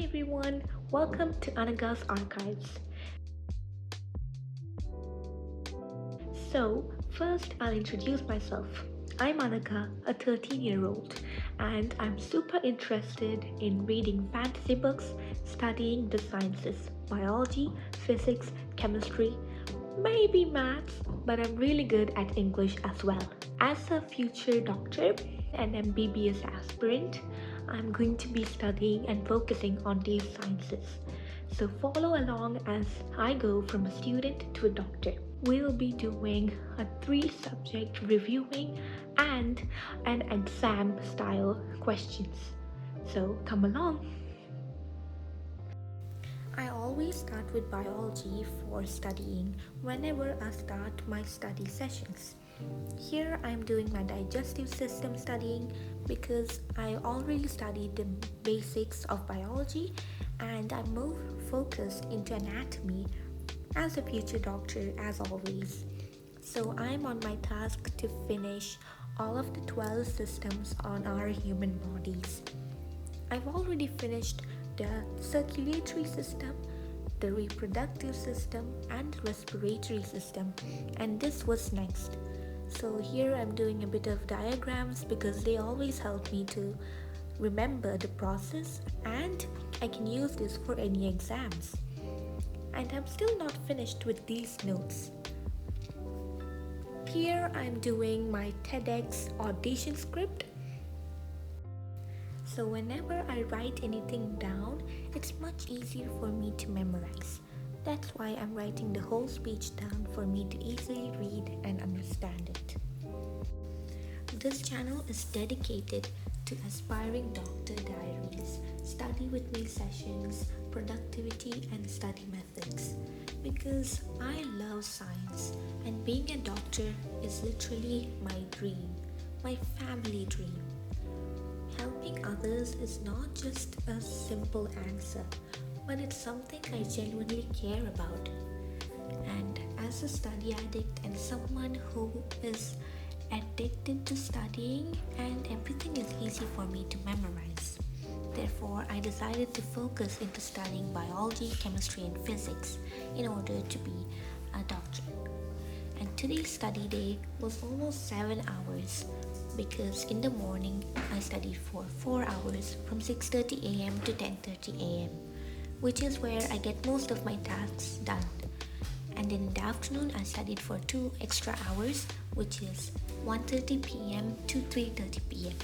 everyone, welcome to Anaga's Archives. First I'll introduce myself. I'm Anaga, a 13-year-old, and I'm super interested in reading fantasy books, studying the sciences, biology, physics, chemistry, maybe maths, but I'm really good at English as well. As a future doctor and MBBS aspirant, I'm going to be studying and focusing on these sciences. So follow along as I go from a student to a doctor. We'll be doing a 3 subject reviewing and an exam style questions. So come along. I always start with biology for studying whenever I start my study sessions. Here I am doing my digestive system studying because I already studied the basics of biology and I'm more focused into anatomy as a future doctor as always. So I'm on my task to finish all of the 12 systems on our human bodies. I've already finished the circulatory system, the reproductive system, and respiratory system, and this was next. So here I'm doing a bit of diagrams because they always help me to remember the process and I can use this for any exams. And I'm still not finished with these notes. Here I'm doing my TEDx audition script. So whenever I write anything down, it's much easier for me to memorize. That's why I'm writing the whole speech down for me to easily read and understand it. This channel is dedicated to aspiring doctor diaries, study with me sessions, productivity and study methods. Because I love science and being a doctor is literally my dream, my family dream. Helping others is not just a simple answer, but it's something I genuinely care about. And as a study addict and someone who is addicted to studying, and everything is easy for me to memorize. Therefore, I decided to focus into studying biology, chemistry, and physics in order to be a doctor. And today's study day was almost 7 hours because in the morning I studied for 4 hours from 6:30 a.m. to 10:30 a.m., which is where I get most of my tasks done. And in the afternoon I studied for 2 extra hours, which is 1:30 p.m. to 3:30 p.m.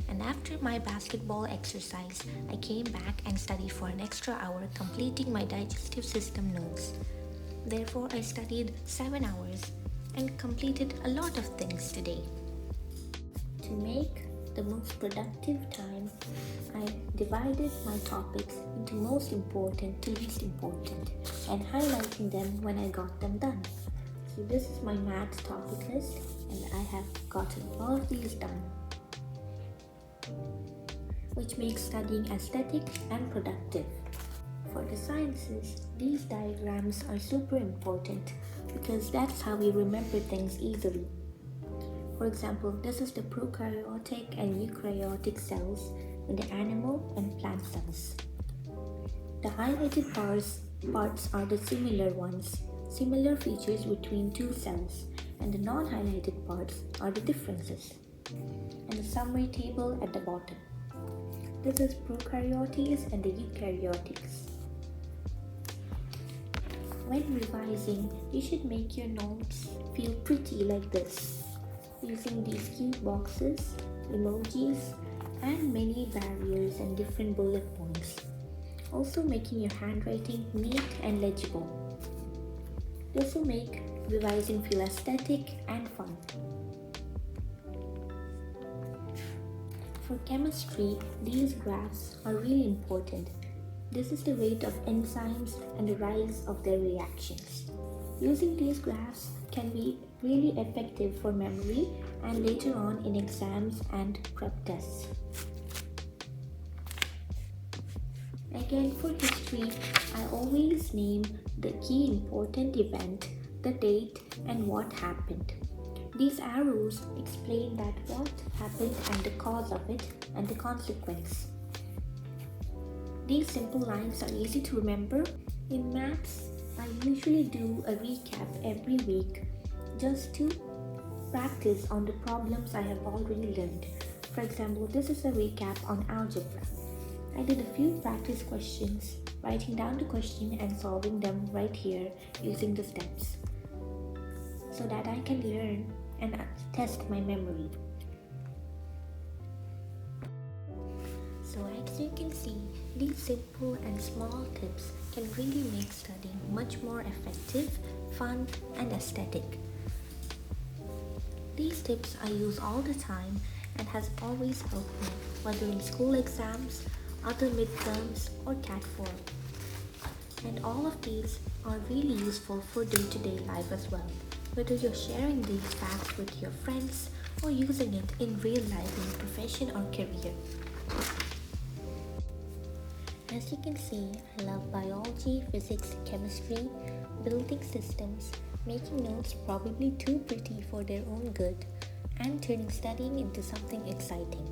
And after my basketball exercise, I came back and studied for an extra hour, completing my digestive system notes. Therefore, I studied 7 hours and completed a lot of things today. To make the most productive time, I divided my topics into most important to least important and highlighting them when I got them done. So this is my maths topic list and I have gotten all of these done, which makes studying aesthetic and productive. For the sciences, these diagrams are super important because that's how we remember things easily. For example, this is the prokaryotic and eukaryotic cells in the animal and plant cells. The highlighted parts are the similar ones, similar features between two cells, and the non-highlighted parts are the differences. And the summary table at the bottom. This is prokaryotes and the eukaryotics. When revising, you should make your notes feel pretty like this, using these cute boxes, emojis, and many barriers and different bullet points. Also making your handwriting neat and legible. This will make revising feel aesthetic and fun. For chemistry, these graphs are really important. This is the rate of enzymes and the rise of their reactions. Using these graphs can be really effective for memory and later on in exams and prep tests. Again, for history, I always name the key important event, the date, and what happened. These arrows explain that what happened and the cause of it and the consequence. These simple lines are easy to remember. In maths, I usually do a recap every week just to practice on the problems I have already learned. For example, this is a recap on algebra. I did a few practice questions, writing down the question and solving them right here using the steps so that I can learn and test my memory. So as you can see, these simple and small tips can really make studying much more effective, fun, and aesthetic. These tips I use all the time and has always helped me, whether in school exams, other midterms, or CAT 4. And all of these are really useful for day-to-day life as well, whether you're sharing these facts with your friends or using it in real life in your profession or career. As you can see, I love biology, physics, chemistry, building systems, making notes probably too pretty for their own good, and turning studying into something exciting.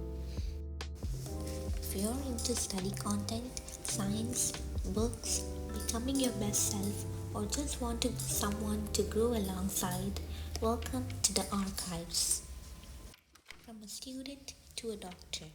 If you're into study content, science, books, becoming your best self, or just want someone to grow alongside, welcome to the archives. From a student to a doctor.